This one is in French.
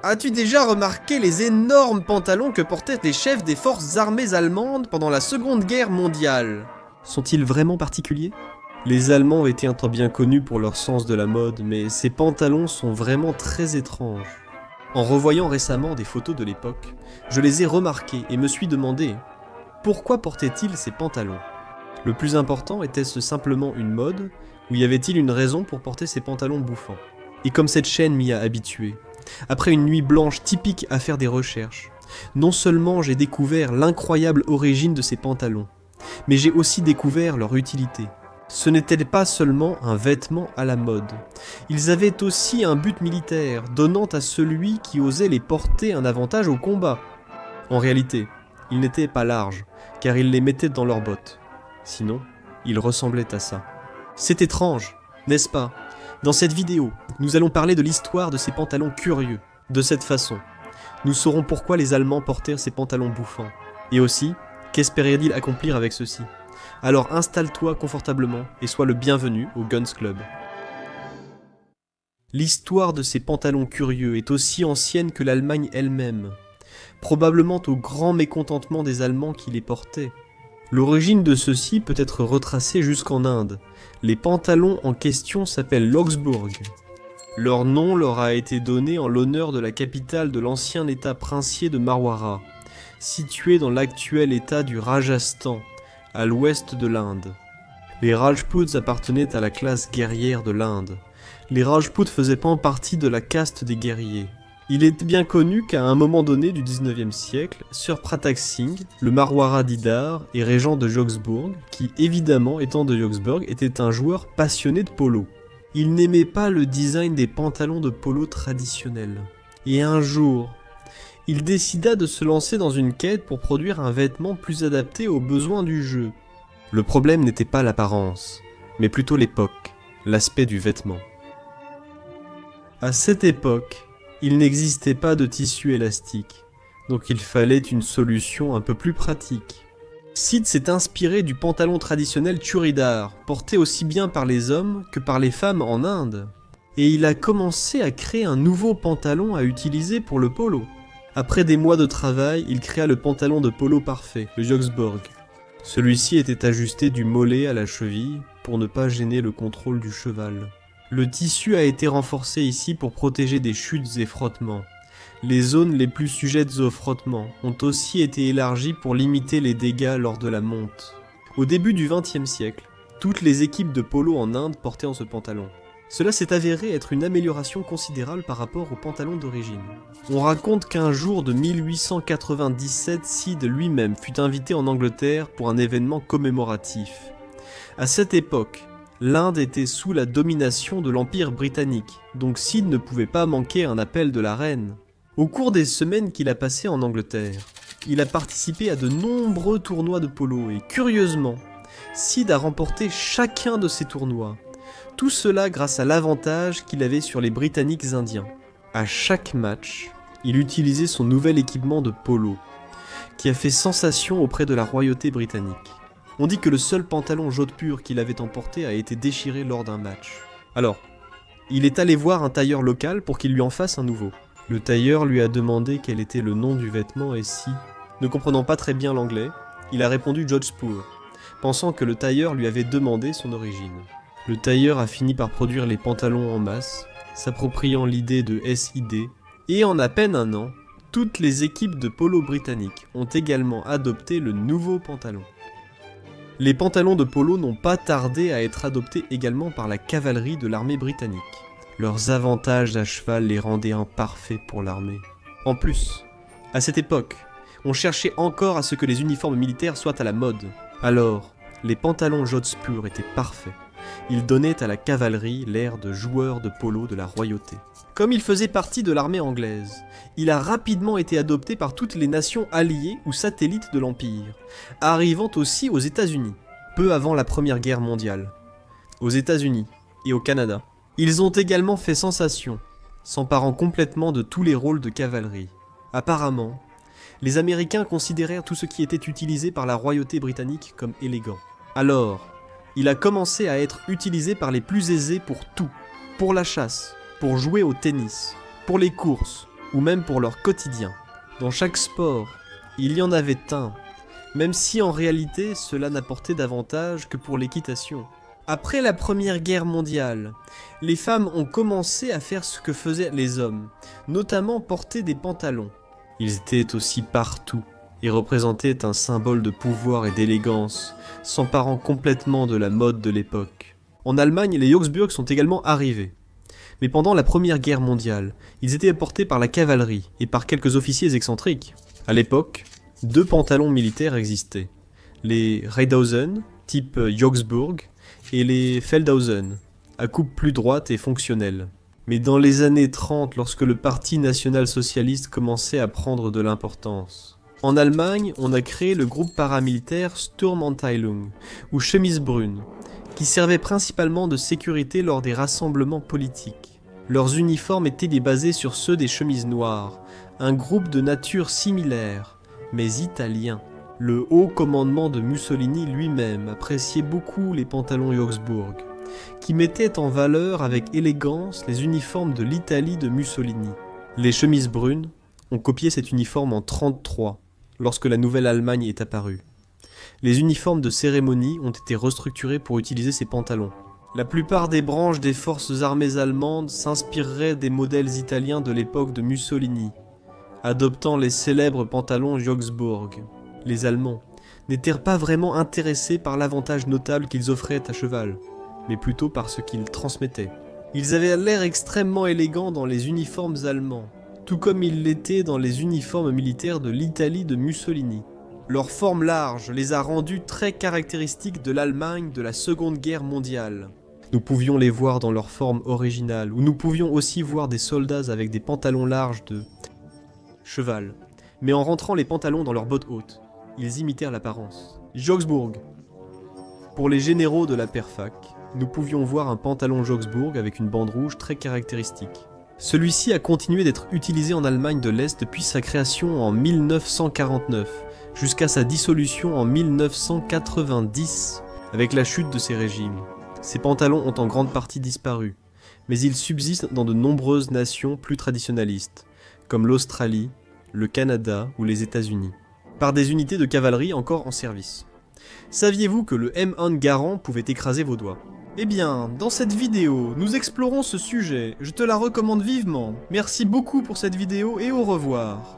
As-tu déjà remarqué les énormes pantalons que portaient les chefs des forces armées allemandes pendant la Seconde Guerre mondiale? Sont-ils vraiment particuliers? Les Allemands étaient un temps bien connus pour leur sens de la mode, mais ces pantalons sont vraiment très étranges. En revoyant récemment des photos de l'époque, je les ai remarqués et me suis demandé pourquoi portaient-ils ces pantalons? Le plus important, était-ce simplement une mode, ou y avait-il une raison pour porter ces pantalons bouffants? Et comme cette chaîne m'y a habitué, après une nuit blanche typique à faire des recherches, non seulement j'ai découvert l'incroyable origine de ces pantalons, mais j'ai aussi découvert leur utilité. Ce n'était pas seulement un vêtement à la mode. Ils avaient aussi un but militaire, donnant à celui qui osait les porter un avantage au combat. En réalité, ils n'étaient pas larges, car ils les mettaient dans leurs bottes. Sinon, ils ressemblaient à ça. C'est étrange, n'est-ce pas? Dans cette vidéo, nous allons parler de l'histoire de ces pantalons curieux. De cette façon, nous saurons pourquoi les Allemands portèrent ces pantalons bouffants. Et aussi, qu'espéraient-ils accomplir avec ceux-ci? Alors installe-toi confortablement et sois le bienvenu au Guns Club. L'histoire de ces pantalons curieux est aussi ancienne que l'Allemagne elle-même, probablement au grand mécontentement des Allemands qui les portaient. L'origine de ceux-ci peut être retracée jusqu'en Inde. Les pantalons en question s'appellent l'Augsburg. Leur nom leur a été donné en l'honneur de la capitale de l'ancien état princier de Marwara, situé dans l'actuel état du Rajasthan, à l'ouest de l'Inde. Les Rajputs appartenaient à la classe guerrière de l'Inde. Les Rajputs faisaient pas partie de la caste des guerriers. Il est bien connu qu'à un moment donné du 19e siècle, Sir Pratak Singh, le Marwara d'Idar et régent de Jogsburg, qui évidemment étant de Jogsburg était un joueur passionné de polo. Il n'aimait pas le design des pantalons de polo traditionnels. Et un jour, il décida de se lancer dans une quête pour produire un vêtement plus adapté aux besoins du jeu. Le problème n'était pas l'apparence, mais plutôt l'époque, l'aspect du vêtement. À cette époque, il n'existait pas de tissu élastique, donc il fallait une solution un peu plus pratique. Sid s'est inspiré du pantalon traditionnel churidar, porté aussi bien par les hommes que par les femmes en Inde, et il a commencé à créer un nouveau pantalon à utiliser pour le polo. Après des mois de travail, il créa le pantalon de polo parfait, le Jogsburg. Celui-ci était ajusté du mollet à la cheville pour ne pas gêner le contrôle du cheval. Le tissu a été renforcé ici pour protéger des chutes et frottements. Les zones les plus sujettes au frottement ont aussi été élargies pour limiter les dégâts lors de la monte. Au début du XXe siècle, toutes les équipes de polo en Inde portaient ce pantalon. Cela s'est avéré être une amélioration considérable par rapport au pantalon d'origine. On raconte qu'un jour de 1897, Sid lui-même fut invité en Angleterre pour un événement commémoratif. À cette époque, l'Inde était sous la domination de l'Empire britannique, donc Sid ne pouvait pas manquer un appel de la reine. Au cours des semaines qu'il a passées en Angleterre, il a participé à de nombreux tournois de polo et curieusement, Sid a remporté chacun de ces tournois. Tout cela grâce à l'avantage qu'il avait sur les Britanniques indiens. À chaque match, il utilisait son nouvel équipement de polo, qui a fait sensation auprès de la royauté britannique. On dit que le seul pantalon Jodhpur qu'il avait emporté a été déchiré lors d'un match. Alors, il est allé voir un tailleur local pour qu'il lui en fasse un nouveau. Le tailleur lui a demandé quel était le nom du vêtement et si, ne comprenant pas très bien l'anglais, il a répondu Jodhpur, pensant que le tailleur lui avait demandé son origine. Le tailleur a fini par produire les pantalons en masse, s'appropriant l'idée de SID, et en à peine un an, toutes les équipes de polo britanniques ont également adopté le nouveau pantalon. Les pantalons de polo n'ont pas tardé à être adoptés également par la cavalerie de l'armée britannique. Leurs avantages à cheval les rendaient imparfaits pour l'armée. En plus, à cette époque, on cherchait encore à ce que les uniformes militaires soient à la mode. Alors, les pantalons Jodhpur étaient parfaits. Ils donnaient à la cavalerie l'air de joueurs de polo de la royauté. Comme il faisait partie de l'armée anglaise, il a rapidement été adopté par toutes les nations alliées ou satellites de l'Empire, arrivant aussi aux États-Unis, peu avant la Première Guerre mondiale. Aux États-Unis et au Canada. Ils ont également fait sensation, s'emparant complètement de tous les rôles de cavalerie. Apparemment, les Américains considérèrent tout ce qui était utilisé par la royauté britannique comme élégant. Alors, il a commencé à être utilisé par les plus aisés pour tout. Pour la chasse, pour jouer au tennis, pour les courses, ou même pour leur quotidien. Dans chaque sport, il y en avait un, même si en réalité cela n'apportait davantage que pour l'équitation. Après la Première Guerre mondiale, les femmes ont commencé à faire ce que faisaient les hommes, notamment porter des pantalons. Ils étaient aussi partout et représentaient un symbole de pouvoir et d'élégance, s'emparant complètement de la mode de l'époque. En Allemagne, les Augsburg sont également arrivés. Mais pendant la Première Guerre mondiale, ils étaient portés par la cavalerie et par quelques officiers excentriques. À l'époque, 2 pantalons militaires existaient. Les Reithausen, type Augsburg, et les Feldhausen, à coupe plus droite et fonctionnelle. Mais dans les années 30, lorsque le Parti national-socialiste commençait à prendre de l'importance, en Allemagne, on a créé le groupe paramilitaire Sturmabteilung, ou chemise brune, qui servait principalement de sécurité lors des rassemblements politiques. Leurs uniformes étaient basés sur ceux des chemises noires, un groupe de nature similaire, mais italien. Le haut commandement de Mussolini lui-même appréciait beaucoup les pantalons Augsburg, qui mettaient en valeur avec élégance les uniformes de l'Italie de Mussolini. Les chemises brunes ont copié cet uniforme en 1933, lorsque la nouvelle Allemagne est apparue. Les uniformes de cérémonie ont été restructurés pour utiliser ces pantalons. La plupart des branches des forces armées allemandes s'inspireraient des modèles italiens de l'époque de Mussolini, adoptant les célèbres pantalons Augsburg. Les Allemands n'étaient pas vraiment intéressés par l'avantage notable qu'ils offraient à cheval, mais plutôt par ce qu'ils transmettaient. Ils avaient l'air extrêmement élégants dans les uniformes allemands, tout comme ils l'étaient dans les uniformes militaires de l'Italie de Mussolini. Leur forme large les a rendus très caractéristiques de l'Allemagne de la Seconde Guerre mondiale. Nous pouvions les voir dans leur forme originale, ou nous pouvions aussi voir des soldats avec des pantalons larges de cheval, mais en rentrant les pantalons dans leurs bottes hautes. Ils imitèrent l'apparence. Augsburg. Pour les généraux de la Perfak, nous pouvions voir un pantalon Augsburg avec une bande rouge très caractéristique. Celui-ci a continué d'être utilisé en Allemagne de l'Est depuis sa création en 1949, jusqu'à sa dissolution en 1990, avec la chute de ces régimes. Ces pantalons ont en grande partie disparu, mais ils subsistent dans de nombreuses nations plus traditionnalistes, comme l'Australie, le Canada ou les États-Unis, par des unités de cavalerie encore en service. Saviez-vous que le M1 Garand pouvait écraser vos doigts ? Eh bien, dans cette vidéo, nous explorons ce sujet, je te la recommande vivement. Merci beaucoup pour cette vidéo et au revoir.